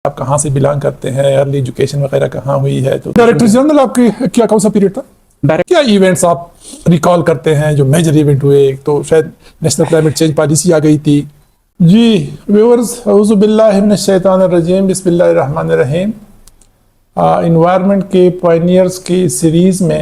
آپ کہاں سے بلانگ کرتے ہیں، ارلی ایجوکیشن وغیرہ کہاں ہوئی ہے؟ تو ڈائریکٹر جنرل آپ کے کیا کون سا پیریڈ تھا؟ کیا ایونٹس آپ ریکال کرتے ہیں جو میجر ایونٹ ہوئے؟ ایک تو شاید نیشنل کلائمیٹ چینج پالیسی آ گئی تھی. جی ویورز، اعوذ باللہ من الشیطان الرجیم، بسم اللہ الرحمن الرحیم. انوائرمنٹ کے پائنیئرز کی سیریز میں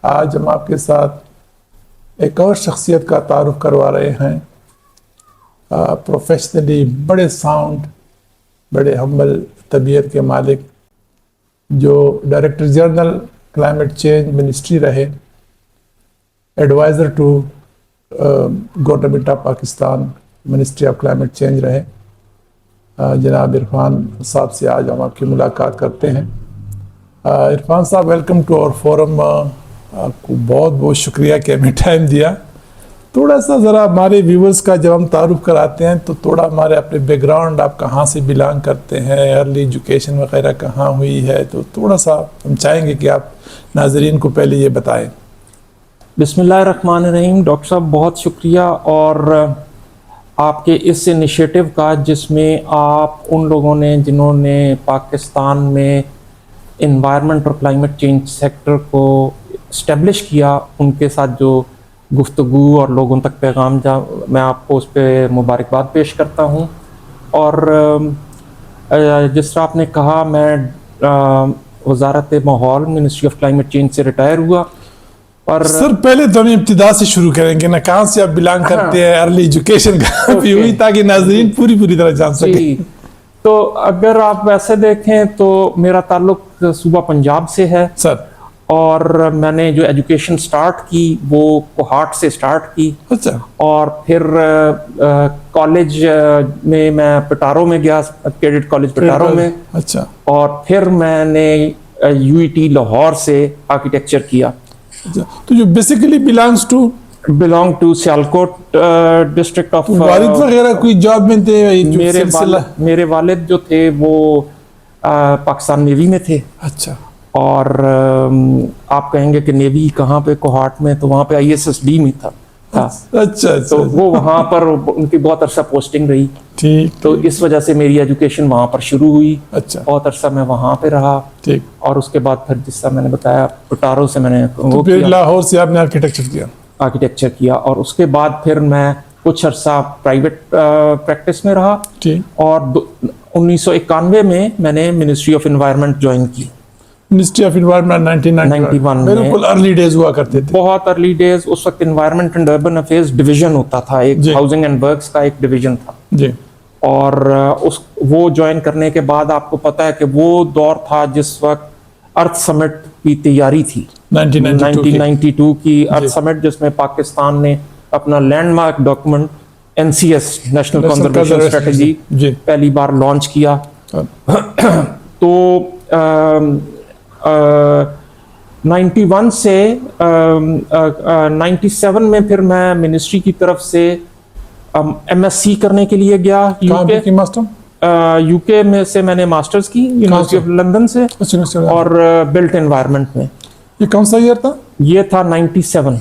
آج ہم آپ کے ساتھ ایک اور شخصیت کا تعارف کروا رہے ہیں. پروفیشنلی بڑے ساؤنڈ، بڑے ہمبل طبیعت کے مالک، جو director general climate change ministry رہے، adviser to government of Pakistan ministry of climate change رہے، جناب عرفان صاحب سے آج ہم آپ کی ملاقات کرتے ہیں. عرفان صاحب، ویلکم ٹو اور فورم. آپ کو بہت بہت شکریہ کہ ہمیں ٹائم دیا. تھوڑا سا ذرا ہمارے ویورز کا جب ہم تعارف کراتے ہیں تو تھوڑا ہمارے اپنے بیک گراؤنڈ، آپ کہاں سے بلانگ کرتے ہیں، ارلی ایجوکیشن وغیرہ کہاں ہوئی ہے، تو تھوڑا سا ہم چاہیں گے کہ آپ ناظرین کو پہلے یہ بتائیں. بسم اللہ الرحمن الرحیم. ڈاکٹر صاحب بہت شکریہ اور آپ کے اس انیشیٹو کا، جس میں آپ ان لوگوں نے جنہوں نے پاکستان میں انوائرمنٹ اور کلائمیٹ چینج سیکٹر کو اسٹیبلش کیا، ان کے ساتھ جو گفتگو اور لوگوں تک پیغام جا، میں آپ کو اس پہ مبارکباد پیش کرتا ہوں. اور جس طرح آپ نے کہا، میں وزارت ماحول منسٹری آف کلائمیٹ چینج سے ریٹائر ہوا. اور سر پہلے تو ہم ابتدا سے شروع کریں گے نا، کہاں سے آپ بلانگ کرتے ہیں، ارلی ایجوکیشن کہاں پہ ہوئی، تاکہ ناظرین پوری طرح جان سکیں. تو اگر آپ ویسے دیکھیں تو میرا تعلق صوبہ پنجاب سے ہے سر، اور میں نے جو ایجوکیشن سٹارٹ کی وہ کوہاٹ سے سٹارٹ کی. اچھا. اور پھر کالج میں پٹارو میں گیا، کیڈٹ کالج پٹارو میں. اچھا. اور پھر میں نے یو ای ٹی لاہور سے آرکیٹیکچر کیا. تو جو basically belong to Sialkot district of. والد وغیرہ کوئی جاب میں تھے؟ میرے والد جو تھے وہ پاکستان نیوی میں تھے. اچھا. اور آپ کہیں گے کہ نیوی کہاں پہ؟ کوہاٹ میں. تو وہاں پہ ISSB میں تھا. اچھا. تو وہ وہاں پر ان کی بہت عرصہ پوسٹنگ رہی. ٹھیک. تو اس وجہ سے میری ایجوکیشن وہاں پر شروع ہوئی. اچھا. بہت عرصہ میں وہاں پہ رہا. ٹھیک. اور اس کے بعد پھر جس طرح میں نے بتایا پٹارو سے میں نے لاہور سے آپ نے آرکیٹیکچر کیا. اور اس کے بعد پھر میں کچھ عرصہ پرائیویٹ پریکٹس میں رہا. ٹھیک. اور 1991 میں میں نے منسٹری آف انوائرمنٹ جوائن کی. منسٹری آف انوائرمنٹ 1991 بالکل ارلی ڈیز ہوا کرتے تھے. بہت ارلی ڈیز. اس وقت environment and urban affairs division ہوتا تھا، ایک ہاؤسنگ اینڈ ورکس کا ایک ڈویژن تھا. جی. اور وہ جوائن کرنے کے بعد آپ کو پتا ہے کہ وہ دور تھا جس وقت ارتھ سمٹ کی تیاری تھی، 1992 کی ارتھ سمٹ، جس میں پاکستان نے اپنا landmark document NCS national conservation strategy پہلی بار لانچ کیا. تو 91 سے 97 میں پھر میں منسٹری کی طرف سے MSc کرنے کے لیے گیا یو کے میں سے. میں نے ماسٹرز کی یونیورسٹی آف لندن سے، اور بلٹ انوائرمنٹ میں. یہ کون سا ایئر تھا؟ یہ تھا 97.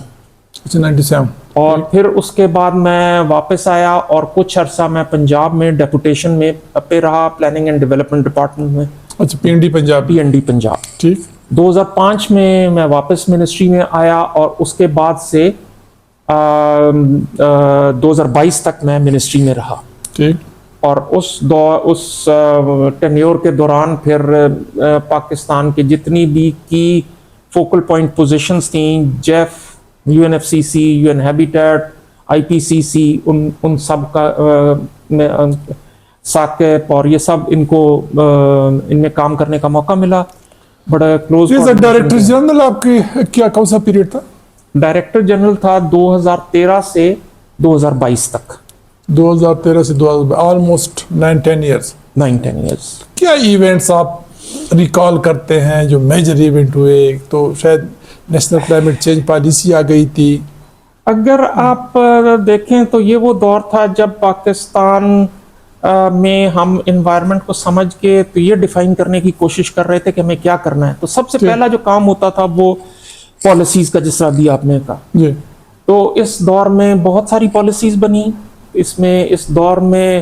اچھا 97. اور پھر اس کے بعد میں واپس آیا اور کچھ عرصہ میں پنجاب میں ڈیپوٹیشن میں پہ رہا، پلاننگ اینڈ ڈیولپمنٹ ڈپارٹمنٹ میں. اچھا. PND پنجاب. ٹھیک. 2005 میں واپس منسٹری میں آیا اور اس کے بعد سے 2022 تک میں منسٹری میں رہا. ٹھیک. اور اس ٹینیور کے دوران پھر پاکستان کے جتنی بھی کی فوکل پوائنٹ پوزیشنز تھیں، GEF, UNFCC، UN habitat, IPCC، ان سب کا ثاقب اور یہ سب ان میں کام کرنے کا موقع ملا. بڑا کلوز. ڈائریکٹر جنرل آپ کے کیا کون سا پیریڈ تھا؟ ڈائریکٹر جنرل تھا 2013 سے 2022 تک. 2013 سے 2022، آلموسٹ 9-10 ایئرس. 9-10 ایئرس. کیا ایونٹس آپ ریکال کرتے ہیں جو میجر ایونٹ ہوئے؟ تو شاید نیشنل کلائمیٹ چینج پالیسی آ گئی تھی. اگر آپ دیکھیں تو یہ وہ دور تھا جب پاکستان میں ہم انوائرمنٹ کو سمجھ کے تو یہ ڈیفائن کرنے کی کوشش کر رہے تھے کہ ہمیں کیا کرنا ہے. تو سب سے پہلا جو کام ہوتا تھا وہ پالیسیز کا، جس طرح بھی آپ نے کہا. جی. تو اس دور میں بہت ساری پالیسیز بنی. اس دور میں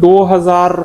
2000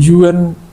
UN